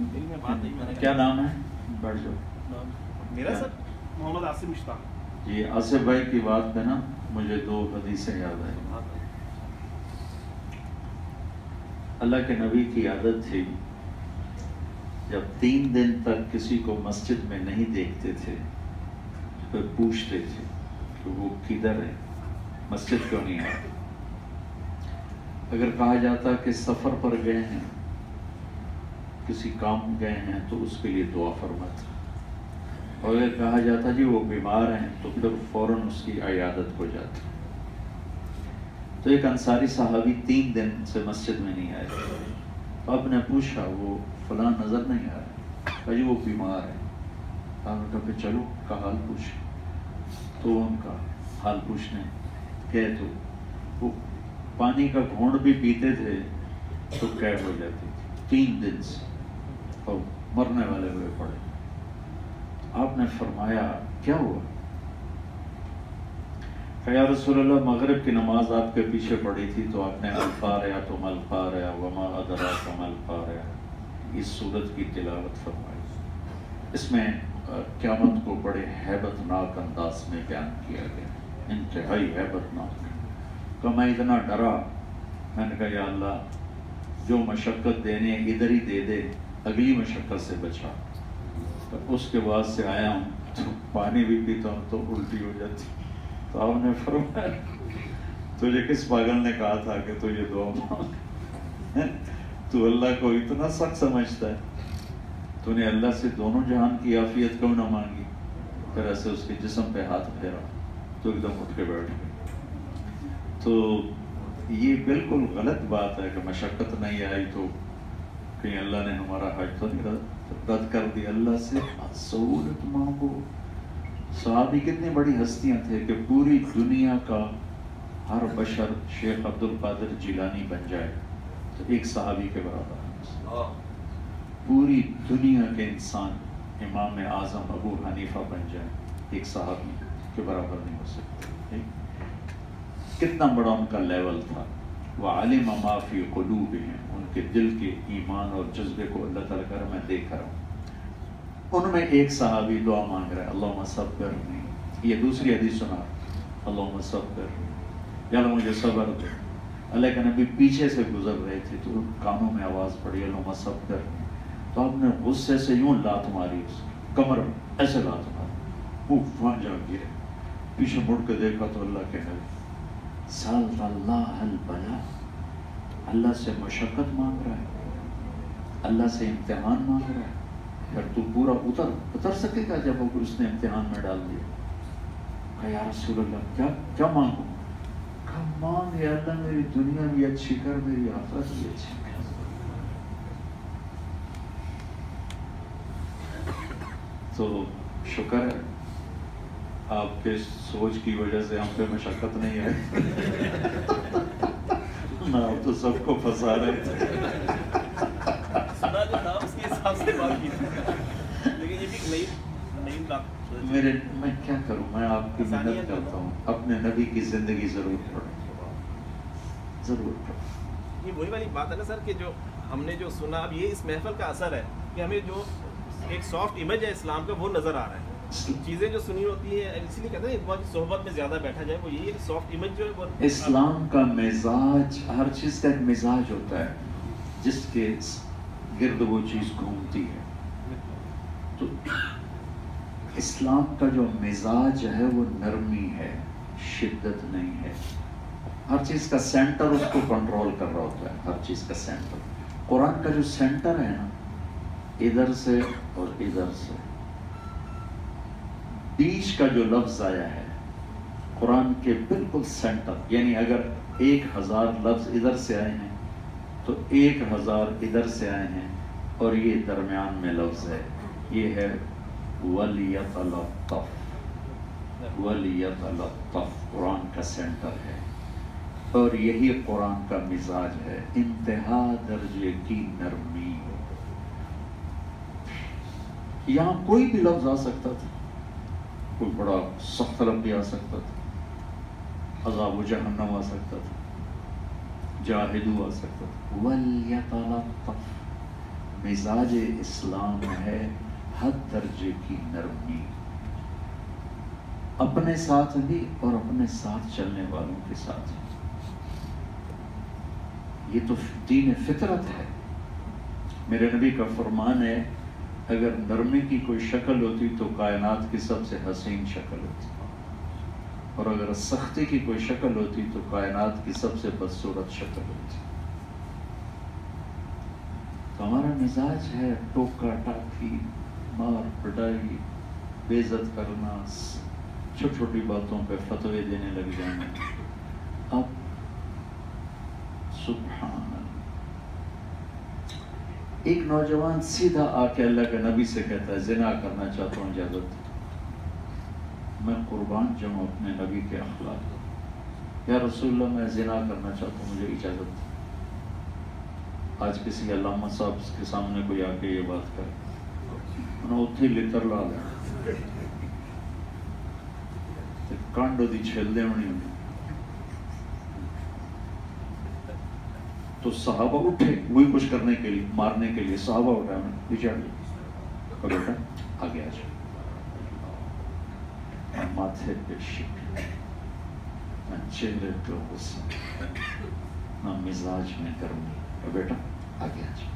دل میں بات نہیں میں نے کیا نام ہے؟ بیٹھ جاؤ. میرا سر محمد عاصم مشتاق. جی آصف بھائی کی بات میں نا مجھے 2 حدیثیں یاد آئی. اللہ کے نبی کی عادت تھی جب 3 دن تک کسی کو مسجد میں نہیں دیکھتے تھے تو پوچھتے تھے کہ وہ کدھر ہے, مسجد کیوں نہیں آتے. اگر کہا جاتا کہ سفر پر گئے ہیں, کسی کام گئے ہیں, تو اس کے لیے دعا فرماتے. اور اگر کہا جاتا جی وہ بیمار ہیں تو پھر فوراً اس کی عیادت ہو جاتی. تو ایک انصاری صحابی 3 دن سے مسجد میں نہیں آئے. آپ نے پوچھا وہ فلاں نظر نہیں آ رہا, کہا جی وہ بیمار ہے. آپ نے کہا کہ چلو کا حال پوچھ. تو ان کا حال پوچھنے گئے تو وہ پانی کا گھونٹ بھی پیتے تھے تو قید ہو جاتی تھی 3 دن سے, اور مرنے والے ہوئے پڑے. آپ نے فرمایا کیا ہوا؟ کہ یا رسول اللہ مغرب کی نماز آپ کے پیچھے پڑی تھی تو آپ نے القاریہ تو ملقاریہ وما ادراک ملقاریہ اس سورت کی تلاوت فرمائی. اس میں قیامت کو بڑے ہیبت ناک انداز میں بیان کیا گیا, انتہائی ہیبت ناک. کہ میں اتنا ڈرا, میں نے کہا یا اللہ جو مشقت دینے ادھر ہی دے دے, اگلی مشقت سے بچا. تو اس کے بعد سے آیا ہوں تو پانی بھی پیتا ہوں تو الٹی ہو جاتی. تو آپ نے فرمایا تجھے کس پاگل نے کہا تھا کہ تو یہ دعا مانگ, تو اللہ کو اتنا سخت سمجھتا ہے, تو نے اللہ سے دونوں جہان کی عافیت کیوں نہ مانگی. پھر ایسے اس کے جسم پہ ہاتھ پھیرا تو ایک دم اٹھ کے بیٹھ گئے. تو یہ بالکل غلط بات ہے کہ مشقت نہیں آئی تو کہیں اللہ نے ہمارا حج تو نہیں رد کر دیا. اللہ سے سہولت مانگو. صحابی کتنی بڑی ہستیاں تھے کہ پوری دنیا کا ہر بشر شیخ عبد القادر جیلانی بن جائے تو ایک صحابی کے برابر. پوری دنیا کے انسان امام اعظم ابو حنیفہ بن جائے, ایک صحابی کے برابر نہیں ہو سکتے. کتنا بڑا ان کا لیول تھا. وَعَلِمَ مَا فِي قُلُوبِهِمْ, ان کے دل کے ایمان اور جذبے کو اللہ تعالیٰ کر میں دیکھ رہا ہوں. ان میں ایک صحابی دعا مانگ رہا ہے اللہم صبرنی. یہ دوسری حدیث سنا, اللہم صبرنی, یا اللہ مجھے صبر دے. اللہ کے نبی پیچھے سے گزر رہے تھے تو کانوں میں آواز پڑی اللہم صبرنی. تو آپ نے غصے سے یوں لات ماری, اس کمر میں ایسے لات ماری, وہ وہاں جا گرے. پیچھے مڑ کے دیکھا تو اللہ کے نبی سالت اللہ البلا, اللہ سے مشقت مانگ رہا ہے, اللہ سے امتحان مانگ رہا ہے. پھر تو پورا اتر سکے گا جب وہ اس نے امتحان میں ڈال دیا. کہا یا رسول اللہ کیا مانگوں؟ کہا مانگ یا اللہ میری دنیا بھی اچھی کر, میری آخرت بھی اچھی کر. تو شکر ہے آپ کے سوچ کی وجہ سے ہم پہ مشقت نہیں ہے, نہ آپ تو سب کو پھنسا رہے تھے. سنا جو تھا اس کے حساب سے بات کی تھی, لیکن یہ بھی نئی بات. میں کیا کروں, میں آپ کی مدد کرتا ہوں. اپنے نبی کی زندگی ضرور پڑھیں, ضرور پڑھیں. یہ وہی والی بات ہے نا سر کہ جو ہم نے جو سنا, اب یہ اس محفل کا اثر ہے کہ ہمیں جو ایک سافٹ امیج ہے اسلام کا وہ نظر آ رہا ہے. چیزیں جو سنی ہوتی ہیں اسی لیے کہتے ہیں صحبت میں زیادہ بیٹھا جائے, وہ یہی سافٹ امیج جو ہے وہ اسلام کا مزاج, ہر چیز کا ایک مزاج ہوتا ہے جس کے گرد وہ چیز گھومتی ہے. تو اسلام کا جو مزاج ہے وہ نرمی ہے, شدت نہیں ہے. ہر چیز کا سینٹر اس کو کنٹرول کر رہا ہوتا ہے, ہر چیز کا سینٹر. قرآن کا جو سینٹر ہے نا, ادھر سے اور ادھر سے بیچ کا جو لفظ آیا ہے قرآن کے بالکل سینٹر, یعنی اگر 1000 لفظ ادھر سے آئے ہیں تو 1000 ادھر سے آئے ہیں, اور یہ درمیان میں لفظ ہے, یہ ہے وَلْيَتَلَطَّفْ. وَلْيَتَلَطَّفْ قرآن کا سینٹر ہے, اور یہی قرآن کا مزاج ہے, انتہا درجے کی نرمی. یہاں کوئی بھی لفظ آ سکتا تھا, کوئی بڑا سخت لفظ بھی آ سکتا تھا, عذاب و جہنم آ سکتا تھا, جاہدو آ سکتا تھا. وَلْيَتَلَطَّفْ, مزاج اسلام ہے حد درجے کی نرمی، اپنے ساتھ بھی اور اپنے ساتھ چلنے والوں کے ساتھ بھی۔ یہ تو دین فطرت ہے۔ میرے نبی کا فرمان ہے اگر نرمی کی کوئی شکل ہوتی تو کائنات کی سب سے حسین شکل ہوتی، اور اگر سختی کی کوئی شکل ہوتی تو کائنات کی سب سے بدصورت شکل ہوتی۔ تو ہمارا مزاج ہے ٹوکا ٹاکی، مار پٹائی، بے عزت کرنا، چھوٹی چھوٹی باتوں پہ فتوے دینے لگ جانا۔ اب سبحان اللہ، ایک نوجوان سیدھا آ کے اللہ کے نبی سے کہتا ہے زنا کرنا چاہتا ہوں، اجازت دو۔ میں قربان جاؤں اپنے نبی کے اخلاق، یا رسول اللہ میں زنا کرنا چاہتا ہوں، مجھے اجازت دو۔ آج کسی علامہ صاحب کے سامنے کوئی آ کے یہ بات کرے، انہوں اتھی لتر لا لیں کانڈو دی چھیل دے ہونی ہوئی۔ تو صحابہ اٹھے وہی کچھ کرنے کے لیے، مارنے کے لیے صحابہ اٹھا، پیچھے بیٹا آگے آ جاؤ، ماتھے پہ شکل، نہ چہرے پہ غصہ، نہ مزاج میں گرمی، بیٹا آگے آ جاؤ۔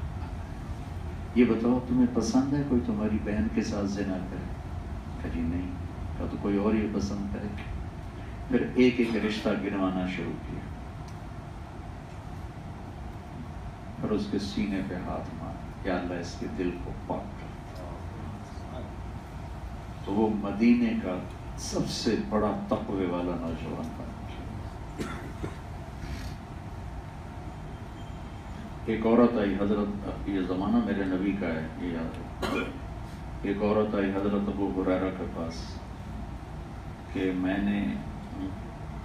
یہ بتاؤ تمہیں پسند ہے کوئی تمہاری بہن کے ساتھ زنا کرے؟ کہا جی نہیں۔ کہا تو کوئی اور یہ پسند کرے؟ پھر ایک ایک رشتہ گنوانا شروع کیا، اور اس کے سینے پہ ہاتھ مارا، یا اللہ اس کے دل کو پاک کر۔ تو وہ مدینے کا سب سے بڑا تقوی والا نوجوان تھا۔ ایک عورت آئی حضرت، یہ زمانہ میرے نبی کا ہے یہ یاد ہے، ایک عورت آئی حضرت ابو ہریرہ کے پاس کہ میں نے،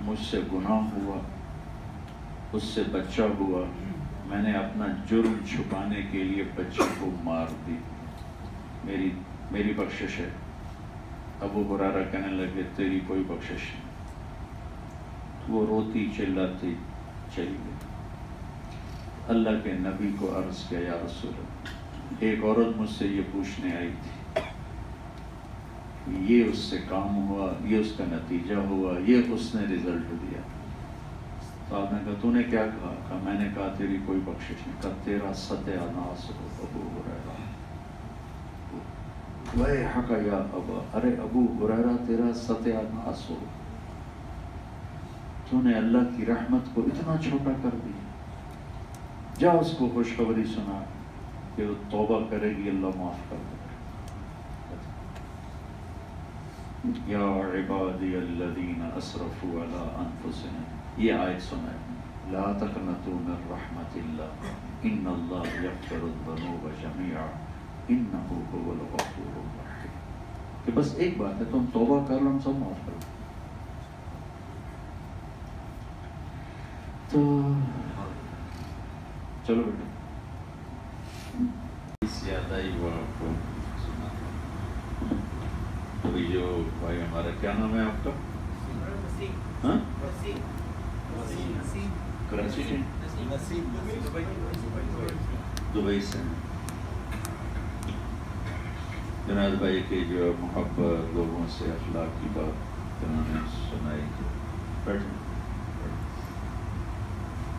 مجھ سے گناہ ہوا، اس سے بچہ ہوا، میں نے اپنا جرم چھپانے کے لیے بچے کو مار دی، میری بخشش ہے۔ ابو ہریرہ کہنے لگے تیری کوئی بخشش نہیں۔ وہ روتی چلاتی چلی گئی۔ اللہ کے نبی کو عرض کیا یا رسول اللہ، ایک عورت مجھ سے یہ پوچھنے آئی تھی، یہ اس سے کام ہوا، یہ اس کا نتیجہ ہوا، یہ اس نے رزلٹ دیا۔ تو آپ نے کہا تو نے کیا کہا؟ کہا میں نے کہا تیری کوئی بخشش نہیں۔ کہا تیرا ستیہ ناس ہو ابو ہریرہ، ویحک یا ابا، ارے ابو ہریرہ تیرا ستیہ ناس ہو، تو نے اللہ کی رحمت کو اتنا چھوٹا کر دیا۔ جا اس کو خوشخبری سنا کہ وہ توبہ کرے گی، اللہ معاف کر دے۔ یا عبادی الذین اسرفوا علی انفسهم، یہ آیت سنائے، لا تقنطوا من رحمت اللہ ان اللہ یغفر الذنوب جميعا انہ هو الغفور الرحیم۔ کہ بس ایک بات ہے، تم توبہ کر لو، ہم سب معاف کر دیں۔ تو چلو بیٹا، اس یاد آئی وہ آپ کو سنا۔ ابھی جو بھائی ہمارا کیا نام ہے آپ کا؟ ہاں؟ کراچی سے، دبئی سے۔ جناب بھائی کی جو محبت، لوگوں سے اخلاق کی بات انہوں نے سنائی۔ بیٹھے،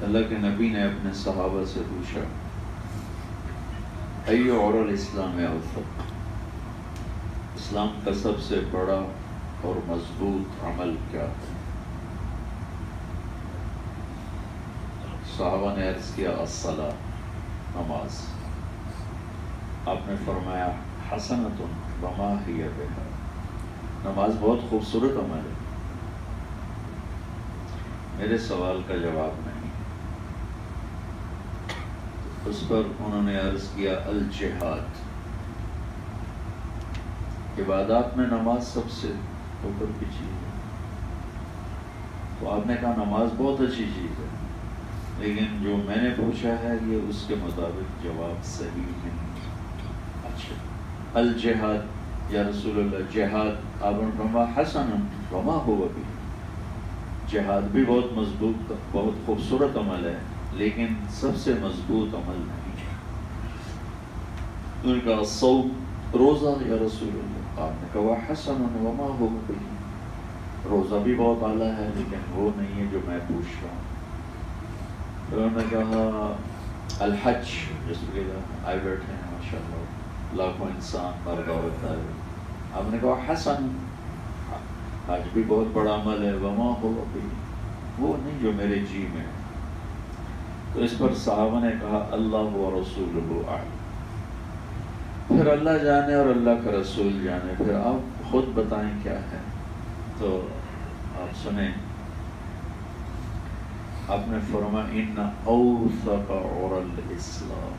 اللہ کے نبی نے اپنے صحابہ سے پوچھا ایو اور الاسلام اوثق، اسلام کا سب سے بڑا اور مضبوط عمل کیا ہے؟ صحابہ نے عرض کیا الصلاۃ، نماز۔ آپ نے فرمایا حسنۃ وما ہی بہا، نماز بہت خوبصورت عمل ہے۔ میرے سوال کا جواب نہیں۔ اس پر انہوں نے عرض کیا الجہاد، عبادات میں نماز سب سے اوپر کی چیز ہے۔ تو آپ نے کہا نماز بہت اچھی چیز ہے، لیکن جو میں نے پوچھا ہے یہ اس کے مطابق جواب صحیح نہیں۔ اچھا، الجہاد یا رسول اللہ، جہاد آپ نے فرمایا حسن وما ہوا بھی، جہاد بھی بہت مضبوط، بہت خوبصورت عمل ہے، لیکن سب سے مضبوط عمل نہیں ہے۔ انہوں نے کہا صوم روزہ یا رسول اللہ. آپ نے کہا حسن وما هو به، روزہ بھی بہت اعلیٰ ہے لیکن وہ نہیں ہے جو میں پوچھ رہا ہوں. انہوں نے کہا الحج، جس کے آئے بیٹھے ہیں ماشاء اللہ لاکھوں انسان مرد عورت آئے. آپ نے کہا حسن، حج بھی بہت بڑا عمل ہے، وما هو به، وہ نہیں جو میرے جی میں. تو اس پر صحابہ نے کہا اللہ و رسولہ اعلم. پھر اللہ جانے اور اللہ کا رسول جانے، پھر آپ خود بتائیں کیا ہے. تو آپ سنیں، آپ نے فرمایا ان اوثق عر الاسلام،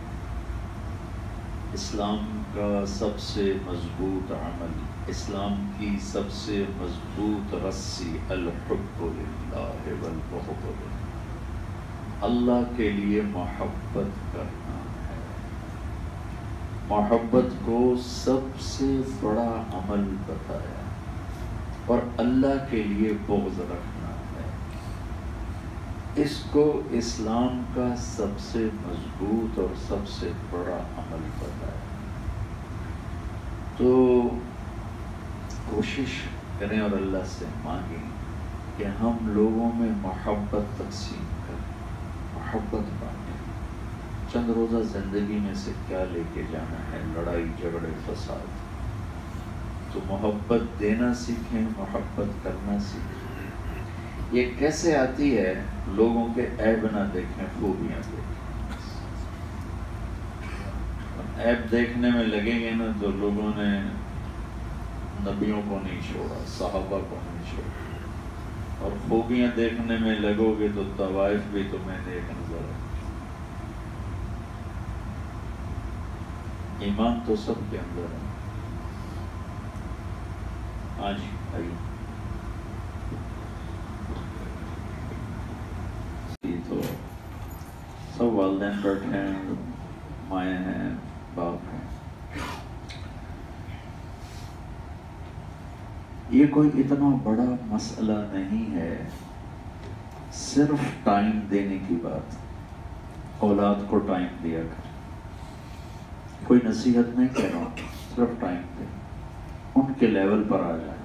اسلام کا سب سے مضبوط عمل، اسلام کی سب سے مضبوط رسی الحب للہ والبغض للہ، اللہ کے لیے محبت کرنا ہے. محبت کو سب سے بڑا عمل بتایا اور اللہ کے لیے بغض رکھنا ہے. اس کو اسلام کا سب سے مضبوط اور سب سے بڑا عمل بتایا. تو کوشش کریں اور اللہ سے مانگیں کہ ہم لوگوں میں محبت تقسیم کریں، محبت بانٹیں. چند روزہ زندگی میں سے کیا لے کے جانا ہے؟ لڑائی جھگڑے فساد. تو محبت دینا سیکھیں، محبت کرنا سیکھیں. یہ کیسے آتی ہے؟ لوگوں کے عیب نہ دیکھیں، خوبیاں دیکھیں. عیب دیکھنے میں لگیں گے نا تو لوگوں نے نبیوں کو نہیں چھوڑا، صحابہ کو نہیں چھوڑا. اور خوبیاں دیکھنے میں لگو گے تو طوائف بھی تمہیں دیکھ نظر آئے. ایمان تو سب کے اندر ہے. ہاں جی آئیے. تو سب والدین بیٹھے ہیں، مائیں ہیں، باپ ہیں. یہ کوئی اتنا بڑا مسئلہ نہیں ہے، صرف ٹائم دینے کی بات. اولاد کو ٹائم دیا کر، کوئی نصیحت نہیں کہہ رہا ہوں، صرف ٹائم دے. ان کے لیول پر آ جائیں.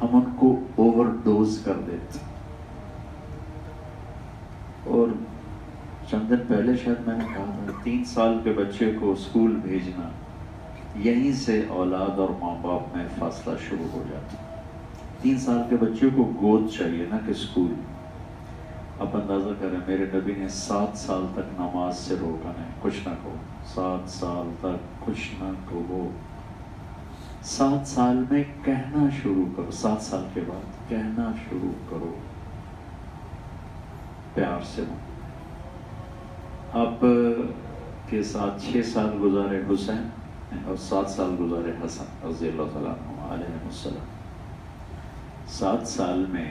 ہم ان کو اوور ڈوز کر دیتے. اور چند دن پہلے شاید میں نے کہا تھا 3 سال کے بچے کو اسکول بھیجنا، یہیں سے اولاد اور ماں باپ میں فاصلہ شروع ہو جاتا. 3 سال کے بچے کو گود چاہیے نا کہ اسکول. آپ اندازہ کریں میرے نبی نے 7 سال تک نماز سے روکا نہیں، کچھ نہ کہو. 7 سال تک کچھ نہ کہو. 7 سال میں کہنا شروع کرو. 7 سال کے بعد کہنا شروع کرو پیار سے. آپ کے ساتھ 6 سال گزارے حسین اور 7 سال گزارے حسن رضی اللہ تعالیٰ عنہ علیہ السلام. 7 سال میں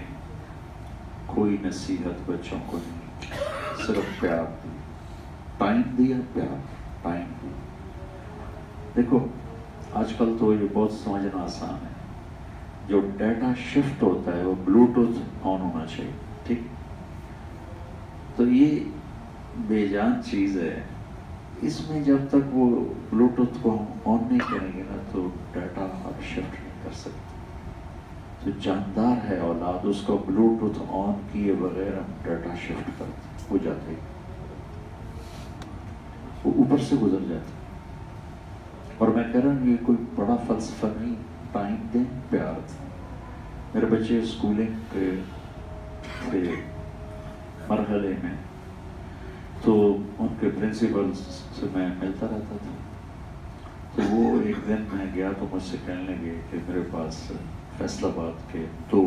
کوئی نصیحت بچوں کو نہیں، صرف پیار دیا، ٹائم دیا، پیار، ٹائم دیا. دیکھو آج کل تو یہ بہت سمجھنا آسان ہے. جو ڈیٹا شفٹ ہوتا ہے وہ بلوٹوتھ آن ہونا چاہیے، ٹھیک. تو یہ بے جان چیز ہے. اس میں جب تک وہ بلوٹوتھ کو ہم آن نہیں کریں گے نا تو ڈیٹا آپ شفٹ نہیں کر سکتے. تو جاندار ہے اولاد، اس کو بلوٹوتھ آن کیے بغیر ہم ڈیٹا شفٹ کرتے ہو جاتے، وہ اوپر سے گزر جاتے. اور میں کہہ رہا ہوں یہ کوئی بڑا فلسفہ نہیں. ٹائم دیں، پیار دیں. میرے بچے اسکولنگ کے مرحلے میں تو ان کے پرنسپل سے میں ملتا رہتا تھا. تو وہ ایک دن میں گیا تو مجھ سے کہنے لگے کہ میرے پاس فیصل آباد کے 2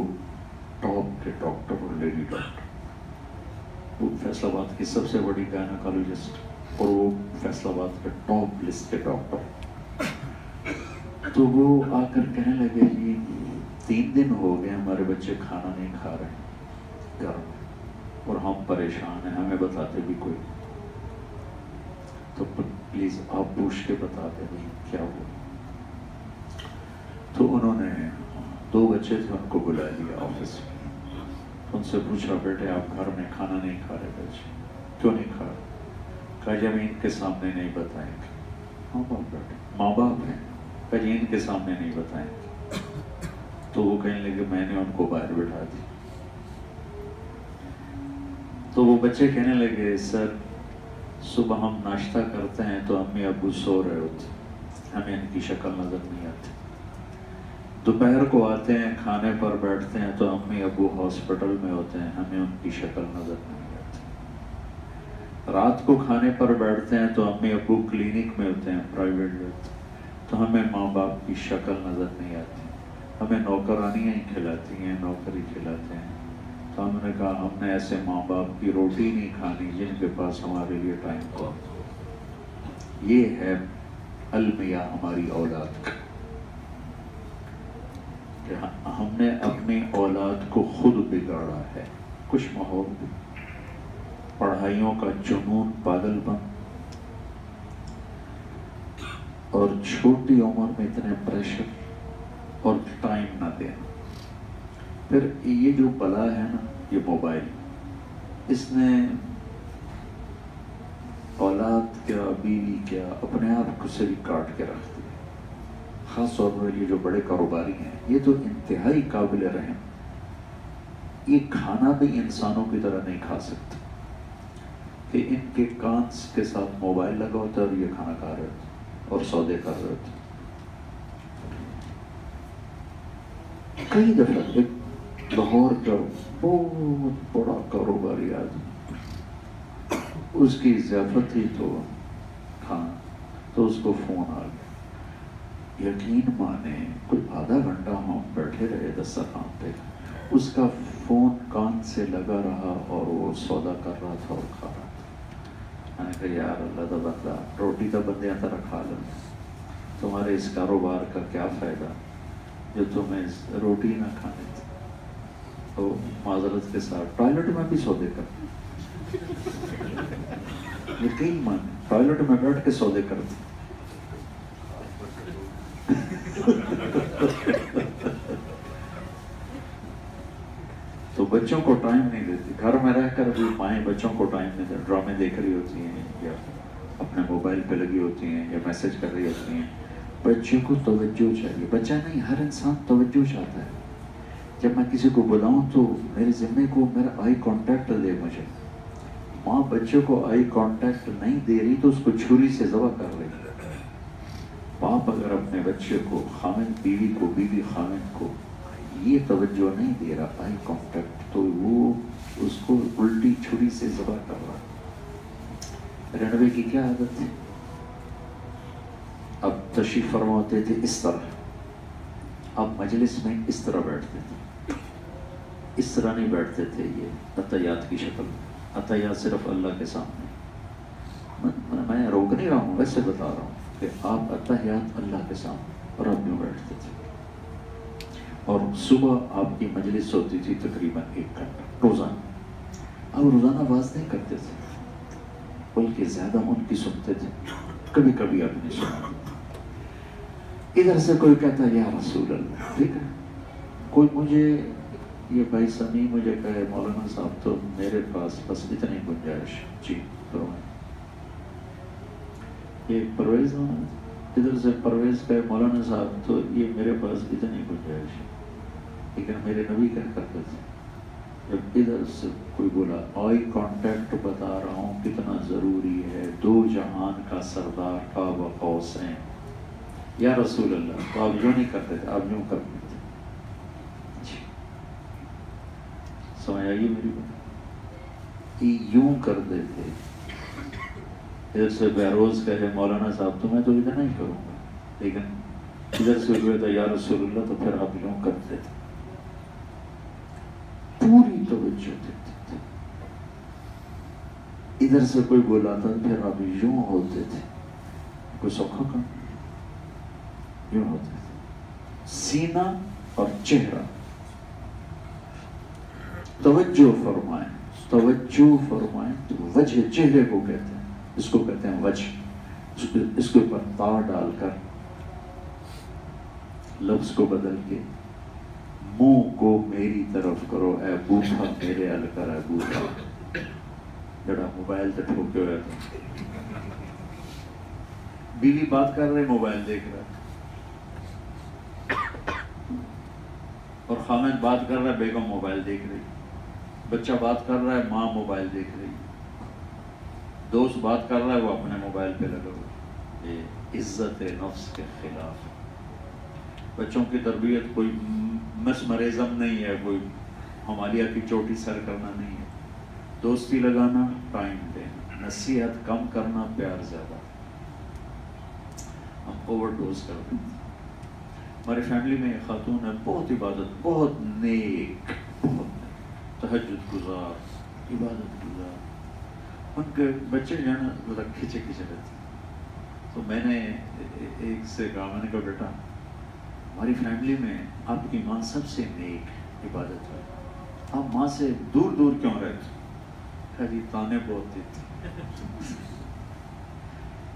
ٹاپ کے ڈاکٹر اور لیڈی ڈاکٹر، وہ فیصل آباد کی سب سے بڑی گائنیکالوجسٹ اور وہ فیصل آباد کے ٹاپ لسٹ کے ڈاکٹر. تو وہ آ کر کہنے لگے جی 3 دن ہو گئے ہمارے بچے کھانا نہیں کھا رہے گھر میں اور ہم پریشان ہیں، ہمیں بتاتے بھی کوئی. تو پلیز آپ پوچھ کے بتا دیں بھائی کیا ہوا. تو انہوں نے 2 بچے تھے ان کو بلا لیا آفس میں. ان سے پوچھا بیٹے آپ گھر میں کھانا نہیں کھا رہے بچے، کیوں نہیں کھا رہے؟ کہا جب ان کے سامنے نہیں بتائیں گے. ماں باپ بیٹھے، ماں باپ ہیں، کہیں ان کے سامنے نہیں بتائیں. تو وہ کہنے لگے میں نے ان کو باہر بٹھا دی. تو وہ بچے کہنے لگے سر صبح ہم ناشتہ کرتے ہیں تو امی ابو سو رہے ہوتے، ہمیں ان کی شکل نظر نہیں آتی. دوپہر کو آتے ہیں کھانے پر بیٹھتے ہیں تو امی ابو ہاسپٹل میں ہوتے ہیں، ہمیں ان کی شکل نظر نہیں آتی. رات کو کھانے پر بیٹھتے ہیں تو امی ابو کلینک میں ہوتے ہیں، پرائیویٹ، تو ہمیں ماں باپ کی شکل نظر نہیں آتی. ہمیں نوکرانیاں ہی کھلاتی ہیں، نوکری کھلاتے ہیں. تو ہم نے کہا ہم نے ایسے ماں باپ کی روٹی نہیں کھانی جن کے پاس ہمارے لیے ٹائم ہو. یہ ہے المیہ ہماری اولاد کا، کہ ہم نے اپنی اولاد کو خود بگاڑا ہے. کچھ ماحول، پڑھائیوں کا جنون، پاگل پن، اور چھوٹی عمر میں اتنے پریشر اور ٹائم نہ دینا. پھر یہ جو بلا ہے نا، یہ موبائل، اس نے اولاد کیا، بیوی کیا، اپنے آپ کو سے بھی کاٹ کے رکھ دیا. خاص طور پر یہ جو بڑے کاروباری ہیں، یہ تو انتہائی قابل رحم. یہ کھانا بھی انسانوں کی طرح نہیں کھا سکتے کہ ان کے کان کے ساتھ موبائل لگا ہوتا ہے اور یہ کھانا کھا رہے ہوتے اور سودے کر رہے ہوتے. کئی دفعہ ایک لاہور کا بہت بڑا کاروباری آدمی، اس کی ضیافت تھی تو کھانا، تو اس کو فون آ گیا. یقین مانے کوئی آدھا گھنٹہ ہم بیٹھے رہے دسترخوان پہ، اس کا فون کان سے لگا رہا اور وہ سودا کر رہا تھا اور کھا رہا تھا. میں نے کہا یار اللہ دا بندہ، روٹی کا بندے طرح کھا لیں، تمہارے اس کاروبار کا کیا فائدہ جو تمہیں روٹی نہ کھانے تھے. تو معذرت کے ساتھ ٹوائلٹ میں بھی سودے کرتے، یقین مان ٹوائلٹ میں بیٹھ کے سودے کرتے. تو بچوں کو ٹائم نہیں دیتی. گھر میں رہ کر بھی مائیں بچوں کو ٹائم نہیں دیتی، ڈرامے دیکھ رہی ہوتی ہیں یا اپنے موبائل پہ لگی ہوتی ہیں یا میسج کر رہی ہوتی ہیں. بچوں کو توجہ چاہیے، بچہ نہیں ہر انسان توجہ چاہتا ہے. جب میں کسی کو بلاؤں تو میرے ذمے کو میرا آئی کانٹیکٹ دے. مجھے ماں بچے کو آئی کانٹیکٹ نہیں دے رہی تو اس کو چھری سے ذبح کر رہی. باپ اگر اپنے بچے کو، خاوند بیوی کو، بیوی خاوند کو یہ توجہ نہیں دے رہا آئی کانٹیکٹ، تو وہ اس کو الٹی چھری سے ذبح کر رہا. میرے نبی کی کیا عادت تھی؟ اب تشریف فرما ہوتے تھے اس طرح، اب مجلس میں اس طرح بیٹھتے تھے، اس طرح نہیں بیٹھتے تھے. یہ عطیات کی شکل، عطیات صرف اللہ کے سامنے. میں روک نہیں رہا ہوں، ویسے بتا رہا ہوں کہ آپ عطیات اللہ کے سامنے، اور آپ یوں بیٹھتے تھے. اور صبح آپ کی مجلس ہوتی تھی تقریباً 1 گھنٹہ روزانہ. آپ روزانہ آواز نہیں کرتے تھے، بلکہ زیادہ ان کی سنتے تھے. کبھی کبھی آپ نے سنا، ادھر سے کوئی کہتا یا رسول اللہ، ٹھیک ہے. کوئی مجھے یہ بھائی سمی مجھے کہے مولانا صاحب تو میرے پاس بس اتنی گنجائش، جی فرمائیں. یہ پرویز ادھر سے پرویز کہے مولانا صاحب تو یہ میرے پاس اتنی گنجائش ہے. لیکن میرے نبی کیا کرتے تھے، جب ادھر سے کوئی بولا آئی کانٹیکٹ بتا رہا ہوں کتنا ضروری ہے، 2 جہان کا سردار قاب قوسین یا رسول اللہ، تو آپ یوں نہیں کرتے تھے، آپ یوں کرتے تھے. سمجھ آئیے میری بات؟ یوں کرتے تھے. ادھر سے بہروز کہے مولانا صاحب تو میں تو ادھر نہیں کروں گا، لیکن ادھر سے ہوئے تو یا رسول اللہ، تو پھر آپ یوں کرتے تھے. پوری توجہ دیتے تھے. ادھر سے کوئی بلاتا پھر آپ یوں ہوتے تھے. کوئی سوکھا کام، یوں ہوتے تھے. سینہ اور چہرہ توجہ فرمائیں، توجہ فرمائیں. تو وجہ چہرے کو کہتے ہیں، اس کو کہتے ہیں وجہ. اس کے اوپر تا ڈال کر لفظ کو بدل کے منہ کو میری طرف کرو اے بوٹھا میرے ال کر اے بوٹھا. جڑا موبائل تے ٹھوکے ہوئے تھا بیوی بات کر رہے موبائل دیکھ رہا ہے، اور خامد بات کر رہا ہے بیگم موبائل دیکھ رہی، بچہ بات کر رہا ہے ماں موبائل دیکھ رہی، دوست بات کر رہا ہے وہ اپنے موبائل پہ لگا ہوا۔ یہ عزت نفس کے خلاف ہے۔ بچوں کی تربیت کوئی مسمرزم نہیں ہے، کوئی ہمالیہ کی چوٹی سر کرنا نہیں ہے، دوستی لگانا، ٹائم دینا، نصیحت کم کرنا، پیار زیادہ۔ ہم اوور ڈوز کر دیتے ہیں۔ ہماری فیملی میں ایک خاتون ہے، بہت عبادت، بہت نیک، بہت تہجد گزار، عبادت گزار، ان کے بچے جو ہے نا ذرا کھچے کھچے رہتے ہیں۔ تو میں نے ایک سے کہا، میں نے کہا بیٹا ہماری فیملی میں آپ کی ماں سب سے نیک عبادت ہے، آپ ماں سے دور دور کیوں رہتے؟ کہا جی تانے بہت دیتی،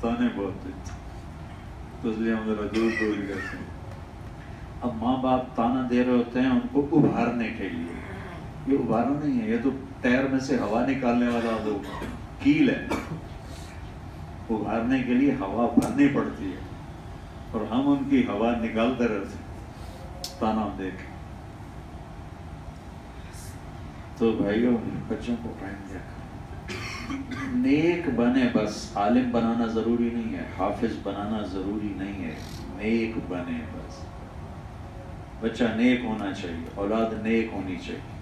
تانے بہت دیتی، تو اس لیے ہم ذرا دور دور ہی رہتے ہیں۔ اب ماں باپ تانا دے رہے ہوتے ہیں ان کو ابھارنے کے لیے، یہ ابھارنا نہیں ہے، یہ تو ٹائر میں سے ہوا نکالنے والا وہ کیل ہے، ابھارنے کے لیے ہوا بھرنی پڑتی ہے، اور ہم ان کی ہوا نکالتے رہتے تانا دیکھ۔ تو بھائیوں بچوں کو ٹائم دیا کرو، نیک بنے، بس عالم بنانا ضروری نہیں ہے، حافظ بنانا ضروری نہیں ہے، نیک بنے بس۔ بچہ نیک ہونا چاہیے، اولاد نیک ہونی چاہیے۔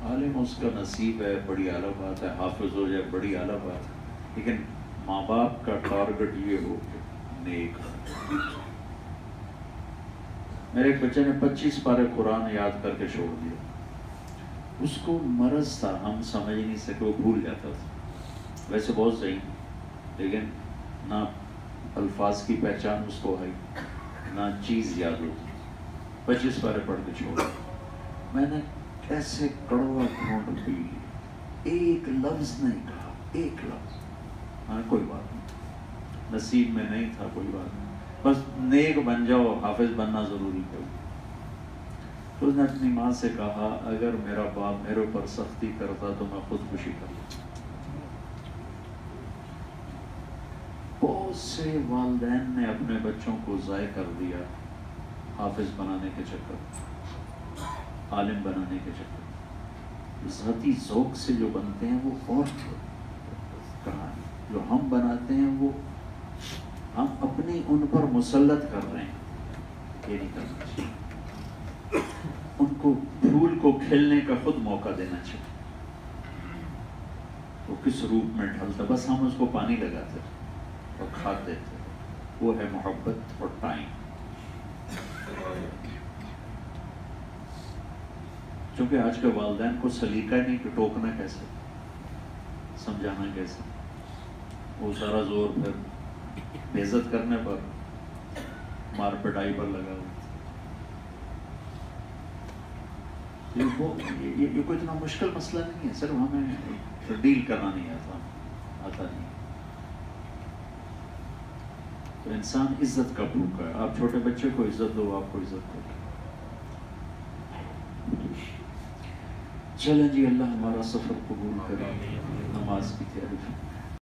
عالم اس کا نصیب ہے، بڑی اعلیٰ بات ہے، حافظ ہو جائے بڑی اعلیٰ بات ہے، لیکن ماں باپ کا ٹارگٹ یہ ہو کہ نیک ہو۔ میرے ایک بچے نے 25 پارے قرآن یاد کر کے چھوڑ دیا، اس کو مرض تھا، ہم سمجھ نہیں سکے، وہ بھول جاتا تھا، ویسے بہت صحیح، لیکن نہ الفاظ کی پہچان اس کو آئی، نہ چیز یاد ہوتی، 25 پارے پڑھ کے چھوڑ دیا۔ میں نے ایسے کڑوا گھونٹ پی لی، ایک لفظ نہیں کہا، ایک لفظ۔ ہاں کوئی بات نہیں، نصیب میں نہیں تھا، کوئی بات نہیں، بس نیک بن جاؤ، حافظ بننا ضروری ہے۔ تو اس نے اپنی ماں سے کہا اگر میرا باپ میرے اوپر سختی کرتا تو میں خودکشی کر لیتا۔ بہت سے والدین نے اپنے بچوں کو ضائع کر دیا حافظ بنانے کے چکر، عالم بنانے کے چکر۔ ذاتی ذوق سے جو بنتے ہیں وہ اور کہانی، جو ہم بناتے ہیں وہ ہم اپنی ان پر مسلط کر رہے ہیں، یہ نہیں کرنا چاہیے۔ ان کو پھول کو کھلنے کا خود موقع دینا چاہیے، وہ کس روپ میں ڈھلتا، بس ہم اس کو پانی لگاتے اور کھاد دیتے، وہ ہے محبت اور ٹائم۔ چونکہ آج کے والدین کو سلیقہ نہیں کہ ٹوکنا کیسے، سمجھانا کیسے، وہ سارا زور پھر بے عزت کرنے پر، مار پٹائی پر لگا ہوا۔ یہ کوئی اتنا مشکل مسئلہ نہیں ہے، صرف ہمیں ڈیل کرنا نہیں آتا نہیں۔ تو انسان عزت کا بھوکا ہے، آپ چھوٹے بچے کو عزت دو، آپ کو عزت دو۔ چلیں جی، اللہ ہمارا سفر قبول کرے، نماز کی تیاری۔